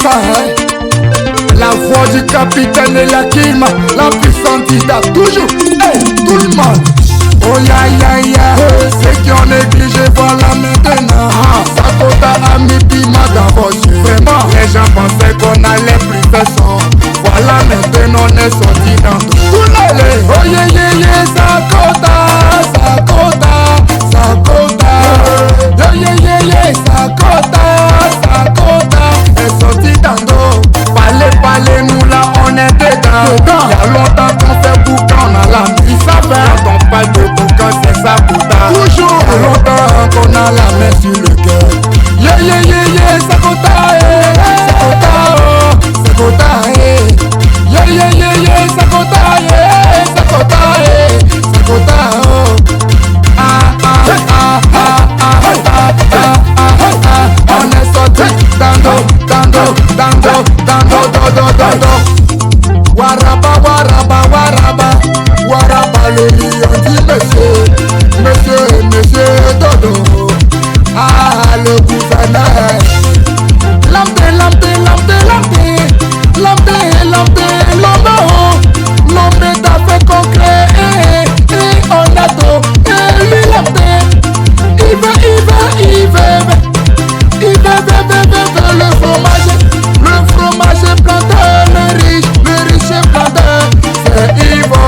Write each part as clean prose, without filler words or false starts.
ça, hein. La voix du capitaine et la Kilma, la puissante Ida, toujours, hey, tout le monde. Oh ya ya ya, ceux qui ont négligé, voilà maintenant. Sakota a mis piment dans vos yeux. Vraiment, les gens pensaient qu'on allait plus faire son. Voilà maintenant on est sorti dans tout l'allée. Oh yeah yeah yeah, Sakota, Sakota, Sakota. Oh yeah yeah yeah, Sakota, Sakota. Est sorti dans dos. Parlez, nous là on est dedans. Y'a longtemps qu'on fait boucan, on a la vie, ça fait. Quand on parle de boucan, c'est Sakota. Toujours. Y'a longtemps qu'on a la main sur le cœur. Yeah yeah yeah yeah, Sakota, Sakota, oh, Sakota, yeah yeah yeah yeah, Sakota, Sakota, Sakota, oh. On est sorti dando. Waraba, le lion dit monsieur Dodo. Ah, le gouverneur. L'homme est à fait concret et honnête. Et lui il veut le fromage planteur, le riche planteur, c'est Ivo.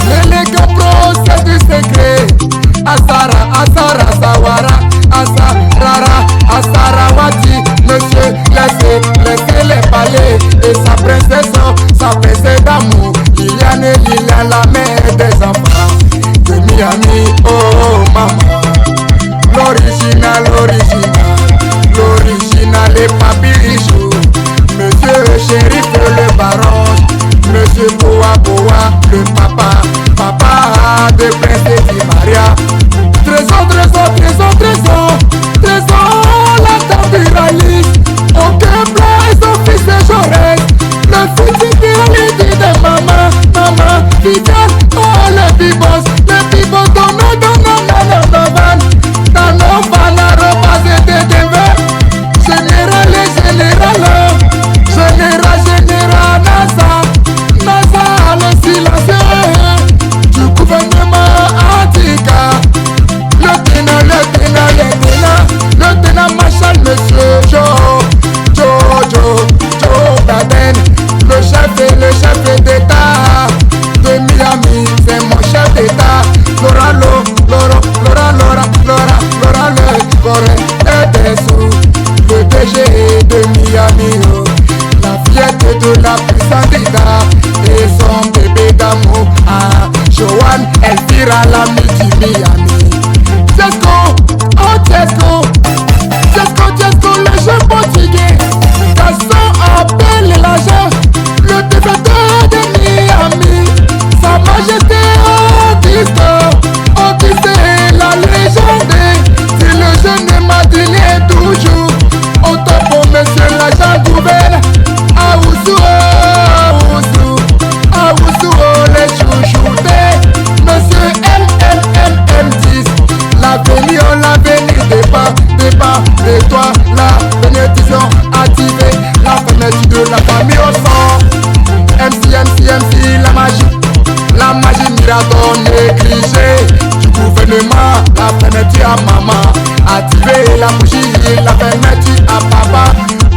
L'élégant pro, c'est du secret. Asara, Sawara, Asarawati. Monsieur, laissez les palais et sa princesse d'amour. Liliane, la mère des enfants de Miami, oh maman. L'original et papi Richou. Monsieur Shérif le baron, monsieur Boa, le papa de Prince Di Maria. Trésor, la tamburaliste. Aucun blanc et son fils de Jaurès. Le fils de maman, fidèle, oh le bibos, dans nos vannes, repas de dévers. Général, NASA, le silencieux du gouvernement antika. Le tenant Marshall, monsieur Joe Biden. Le chef d'État de Miami, c'est mon chef d'État. Laura, le Corée et des sous. Le DG de Miami, oh. La fillette de la puissante Ida et son bébé d'amour, Joanne Elvira, l'ami du Miami. Tesco, le jeu portugais. Gaston appelle l'agent, le défenseur de Miami. Sa majesté Auguste est la légende. Si le jeune Madeleine est toujours au top pour monsieur l'agent gouverne. Aoussou, les chouchoutés. Monsieur M10. L'avenir dépend de toi. La bénédiction activée. La fenêtre de la famille au sang. MC, la magie Mirador négligée du gouvernement. La fenêtre à maman. Activer la bougie, la fenêtre à papa.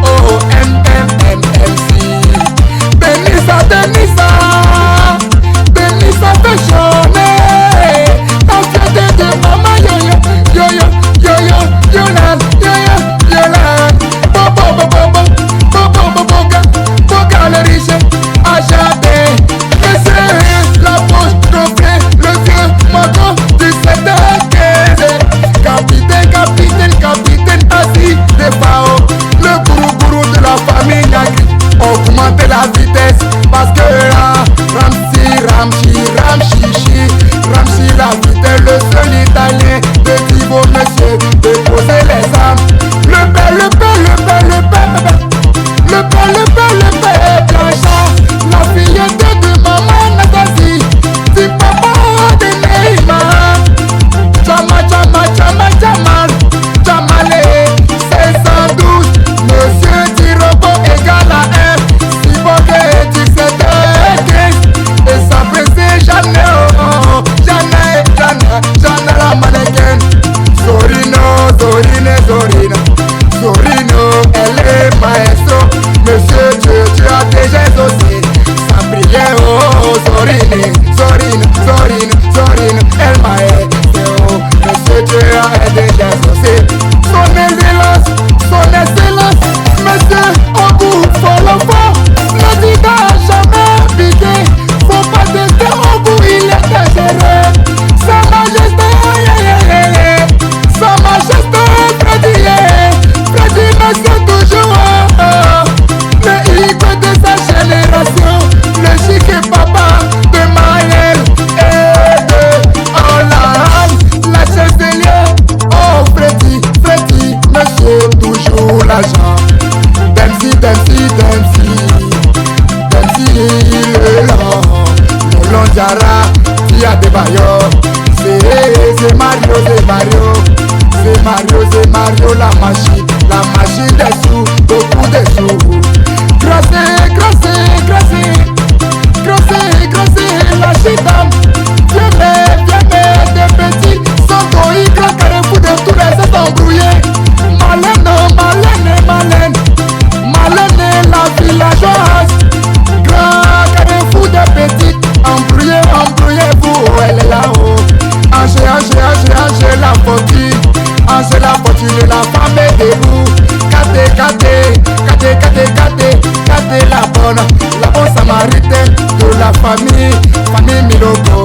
Oh, MC. Denisa fait chôner. Ta fête de maman, yo. Boga le riche, acheté. Laissez la poche gonflée, le vieux magot du 7-15. Capitaine assis des FAO. Le gourou de la famille Nagri. Augmenter la vitesse parce que là, Ramchi, la vitesse, le seul italien de Divo, monsieur, déposer les armes. Le père, Blanchard, la fillette de maman Nathalie, du papa de Neymar. Chama, Zorine, elle m'a aidé, oh. Monsieur Dieu a aidé les aussi. Son excellence, monsieur Ogou Folofo, le dit n'a jamais piqué. Faut pas tester Ogou, il est déchiré. Sa majesté, Sa majesté, Freddy, monsieur toujours, le icône de sa génération, le chic papa de Maël et de Hollande, la chancelière, oh Freddy, monsieur toujours l'argent. Dempsey, le long Diarra, Tia de Bayo, c'est Mario, la machine des sous, beaucoup de sous. Grâce, la chitane, viens des petits, sans toi, grand carrefour de tous les êtres embrouillés. Malène, la villageoise, grand carrefour de petits, embrouillez-vous, elle est là-haut. Angèle la fortune, la femme est debout. Kate, la bonne samaritaine de la famille Miloko.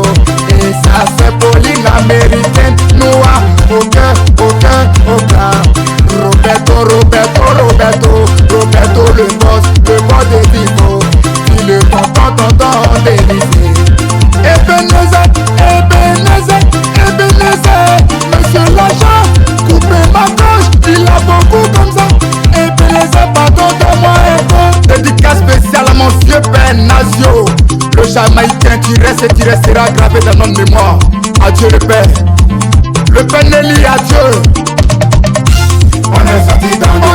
Et ça c'est Pauline l'américaine, noire, au cœur, Roberto, le boss des vivos, qui le tonton délisé. Ebenezer, monsieur l'agent, coupez ma gauche, il a beaucoup comme ça. Ebenezer, pardon de moi et bon. Dédicace spéciale à mon vieux père Nazio, le Jamaïcain qui restera gravé dans notre mémoire. Adieu le père Nelly, adieu. On est sorti d'ando,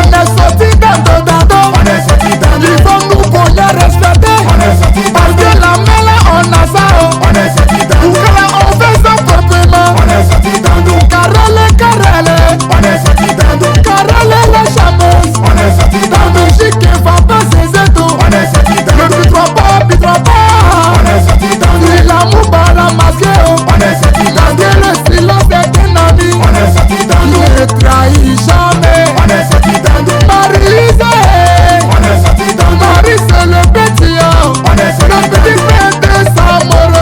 ils vont nous cogner respecter. on est sorti Parce d'ando, que la main là on a ça, oh. on est sorti d'ando, Pour que là on fait ça proprement. on est sorti d'ando, Carrelé, on est sorti d'ando, les chameuses. on est sorti La d'ando, musique qui va pas ses étoiles. on est sorti Le d'ando, pitropa, on est sorti d'ando, si l'amour va la masquer, oh. on est sorti Parce d'ando, que le silence est un ami. on est sorti d'ando, Ne trahit jamais. on est sorti d'ando, Marie, on est sorti d'ando, c'est le petit, oh. on est sorti Le petit d'ando, frère de Samora.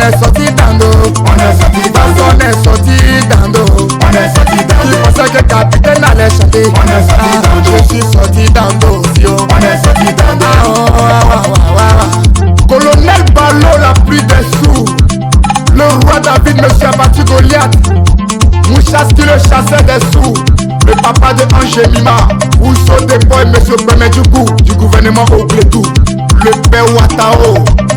est sorti d'Ando. On est sorti d'Ando. On est sorti d'Ando. On est sorti Tu d'Ando. pensais que capitaine allait chanter. On est sorti d'Ando. Je suis sorti d'Ando aussi. Oh. On est sorti d'Ando. Colonel Ballot, la pluie des sous. Le roi David me s'est abattu Goliath. Mouchas qui le chassait des sous. Le papa de Angelima. Rousseau des boys, monsieur Bremen du gouvernement au Glédou. Le père Ouattao.